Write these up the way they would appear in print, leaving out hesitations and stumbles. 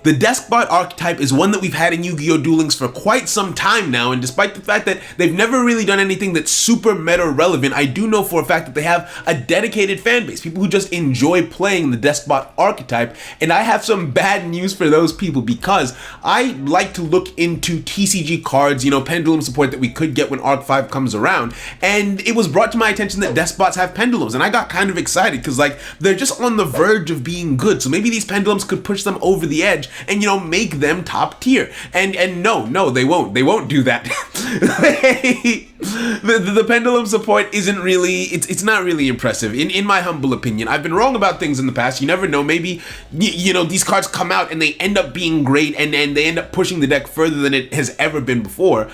The Deskbot archetype is one that we've had in Yu-Gi-Oh! Duel Links for quite some time now, and despite the fact that they've never really done anything that's super meta relevant, I do know for a fact that they have a dedicated fan base, people who just enjoy playing the Deskbot archetype, and I have some bad news for those people because I like to look into TCG cards, Pendulum support that we could get when Arc 5 comes around, and it was brought to my attention that Deskbots have Pendulums, and I got kind of excited because they're just on the verge of being good, so maybe these Pendulums could push them over the edge and make them top tier. And no, they won't do that. the Pendulum support isn't really, it's not really impressive in my humble opinion. I've been wrong about things in the past. You never know, maybe these cards come out and they end up being great and they end up pushing the deck further than it has ever been before,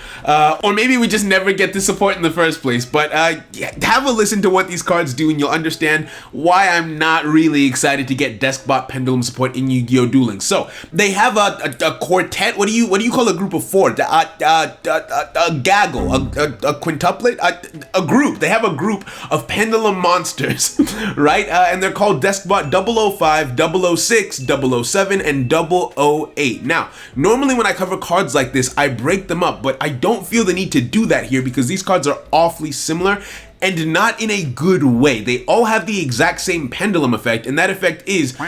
or maybe we just never get the support in the first place. But have a listen to what these cards do and you'll understand why I'm not really excited to get Deskbot Pendulum support in Yu-Gi-Oh! Duel Links. So they have a quartet. What do you call a group of four? A gaggle, a quintuplet, a group. They have a group of Pendulum monsters, right? And they're called Deskbot 005, 006, 007, and 008. Now, normally when I cover cards like this, I break them up, but I don't feel the need to do that here because these cards are awfully similar and not in a good way. They all have the exact same pendulum effect, and that effect is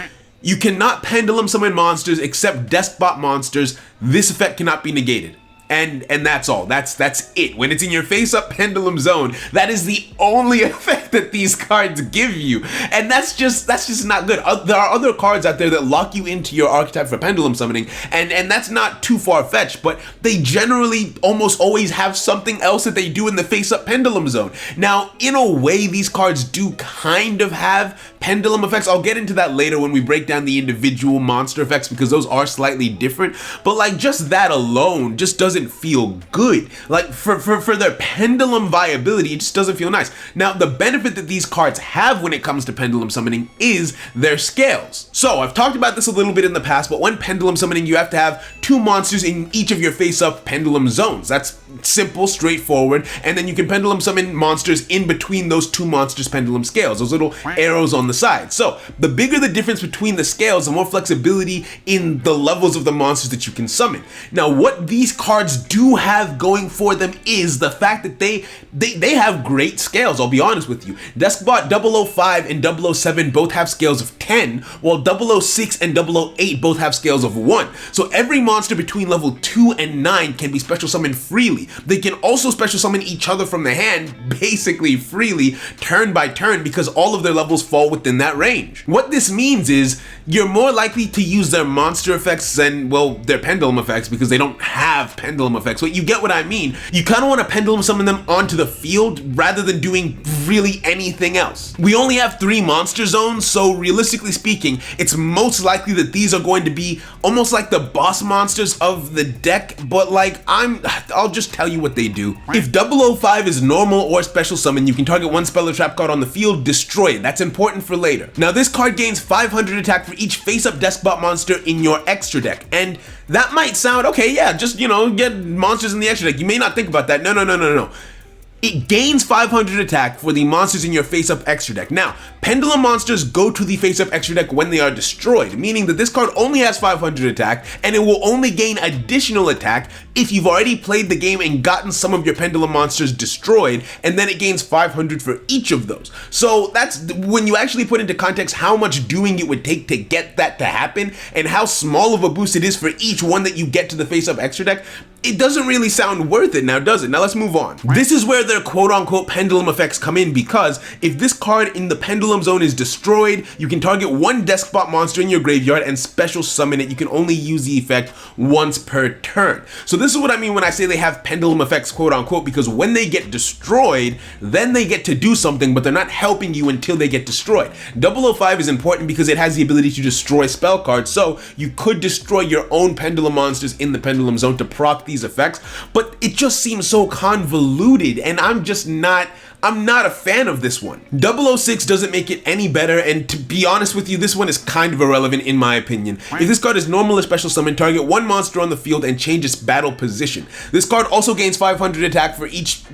you cannot pendulum summon monsters except Deskbot monsters. This effect cannot be negated. And that's all. That's it. When it's in your face-up pendulum zone, that is the only effect that these cards give you. And that's just not good. There are other cards out there that lock you into your archetype for pendulum summoning, and that's not too far-fetched, but they generally almost always have something else that they do in the face-up pendulum zone. Now, in a way, these cards do kind of have pendulum effects. I'll get into that later when we break down the individual monster effects because those are slightly different, but just that alone just doesn't feel good. For their pendulum viability, it just doesn't feel nice. Now, the benefit that these cards have when it comes to pendulum summoning is their scales. So I've talked about this a little bit in the past, but when pendulum summoning, you have to have two monsters in each of your face-up pendulum zones. That's simple, straightforward, and then you can pendulum summon monsters in between those two monsters' pendulum scales, those little arrows on the side. So the bigger the difference between the scales, the more flexibility in the levels of the monsters that you can summon. Now, what these cards do have going for them is the fact that they have great scales, I'll be honest with you. Deskbot 005 and 007 both have scales of 10, while 006 and 008 both have scales of 1. So every monster between level 2 and 9 can be special summoned freely. They can also special summon each other from the hand, basically freely, turn by turn, because all of their levels fall within that range. What this means is you're more likely to use their monster effects than, well, their pendulum effects, because they don't have pendulum effects. But you get what I mean. You kind of want to pendulum summon them onto the field rather than doing really anything else. We only have 3 monster zones, so realistically speaking, it's most likely that these are going to be almost like the boss monsters of the deck, but I'll just tell you what they do. If 005 is normal or special summon, you can target one spell or trap card on the field, destroy it. That's important for later. Now, this card gains 500 attack for each face-up Deskbot monster in your extra deck, and that might sound, okay, yeah, just, get monsters in the extra deck. You may not think about that. No. It gains 500 attack for the monsters in your face-up extra deck. Now, pendulum monsters go to the face-up extra deck when they are destroyed, meaning that this card only has 500 attack, and it will only gain additional attack if you've already played the game and gotten some of your pendulum monsters destroyed, and then it gains 500 for each of those. So that's when you actually put into context how much doing it would take to get that to happen, and how small of a boost it is for each one that you get to the face-up extra deck. It doesn't really sound worth it now, does it? Now let's move on. This is where their quote-unquote pendulum effects come in, because if this card in the pendulum zone is destroyed, you can target one Deskbot monster in your graveyard and special summon it. You can only use the effect once per turn. So this is what I mean when I say they have pendulum effects, quote-unquote, because when they get destroyed, then they get to do something, but they're not helping you until they get destroyed. 005 is important because it has the ability to destroy spell cards, so you could destroy your own pendulum monsters in the pendulum zone to proc these effects, but it just seems so convoluted, and I'm not a fan of this one. 006 doesn't make it any better, and to be honest with you, this one is kind of irrelevant in my opinion. If this card is normal or special summon, target one monster on the field and change its battle position. This card also gains 500 attack for each,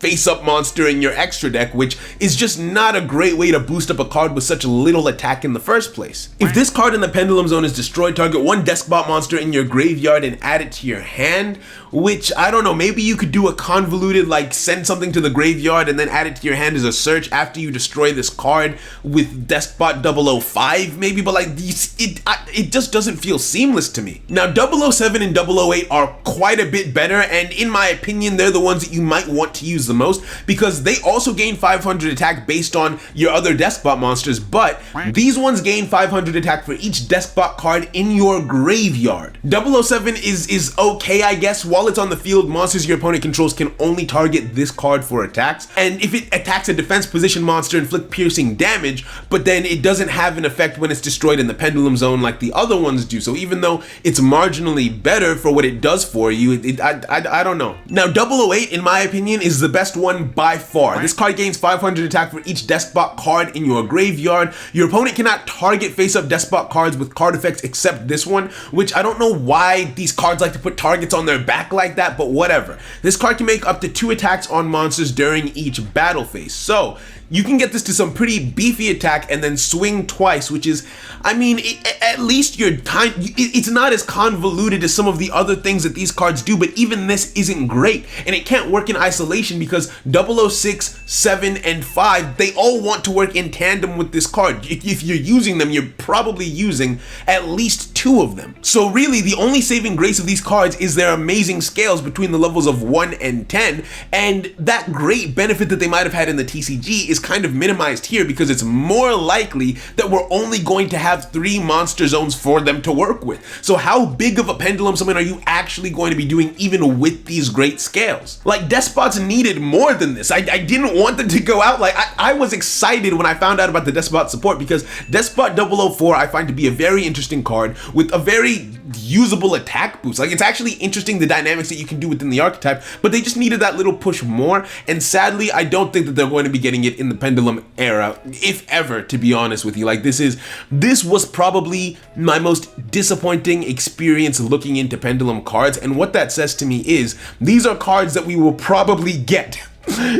face-up monster in your extra deck, which is just not a great way to boost up a card with such little attack in the first place. If this card in the Pendulum Zone is destroyed, target one Deskbot monster in your graveyard and add it to your hand, which, I don't know, maybe you could do a convoluted, like, send something to the graveyard and then add it to your hand as a search after you destroy this card with Deskbot 005, maybe, but, like, it just doesn't feel seamless to me. Now, 007 and 008 are quite a bit better, and in my opinion, they're the ones that you might want to use the most, because they also gain 500 attack based on your other Deskbot monsters, but these ones gain 500 attack for each Deskbot card in your graveyard. 007 is okay, I guess. While it's on the field, monsters your opponent controls can only target this card for attacks, and if it attacks a defense position monster, inflict piercing damage, but then it doesn't have an effect when it's destroyed in the Pendulum Zone like the other ones do. So even though it's marginally better for what it does for you, I don't know. Now, 008, in my opinion, is the best one by far. This card gains 500 attack for each Deskbot card in your graveyard. Your opponent cannot target face-up Deskbot cards with card effects except this one, which I don't know why these cards like to put targets on their back like that, but whatever. This card can make up to 2 attacks on monsters during each battle phase. So you can get this to some pretty beefy attack and then swing twice, which is, I mean, at least it's not as convoluted as some of the other things that these cards do, but even this isn't great, and it can't work in isolation because 006, 7, and 5, they all want to work in tandem with this card. If you're using them, you're probably using at least 2 of them. So really, the only saving grace of these cards is their amazing scales between the levels of 1 and 10, and that great benefit that they might have had in the TCG is kind of minimized here because it's more likely that we're only going to have 3 monster zones for them to work with. So how big of a pendulum summon are you actually going to be doing even with these great scales? Like, Despots needed more than this. I didn't want them to go out. Like, I was excited when I found out about the Despot support because Despot 004 I find to be a very interesting card with a very usable attack boost. Like, it's actually interesting the dynamics that you can do within the archetype, but they just needed that little push more, and sadly I don't think that they're going to be getting it in the Pendulum era, if ever, to be honest with you. Like, this was probably my most disappointing experience looking into Pendulum cards, and what that says to me is these are cards that we will probably get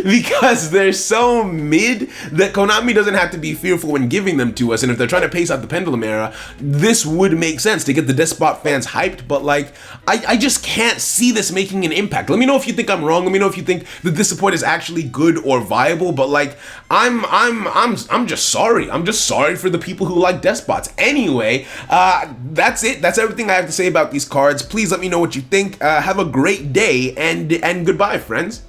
because they're so mid that Konami doesn't have to be fearful when giving them to us, and if they're trying to pace out the Pendulum era, this would make sense to get the Despot fans hyped, but like, I just can't see this making an impact. Let me know if you think I'm wrong. Let me know if you think that this support is actually good or viable, but like, I'm just sorry. I'm just sorry for the people who like Despots. Anyway, that's it. That's everything I have to say about these cards. Please let me know what you think. Have a great day, and goodbye, friends.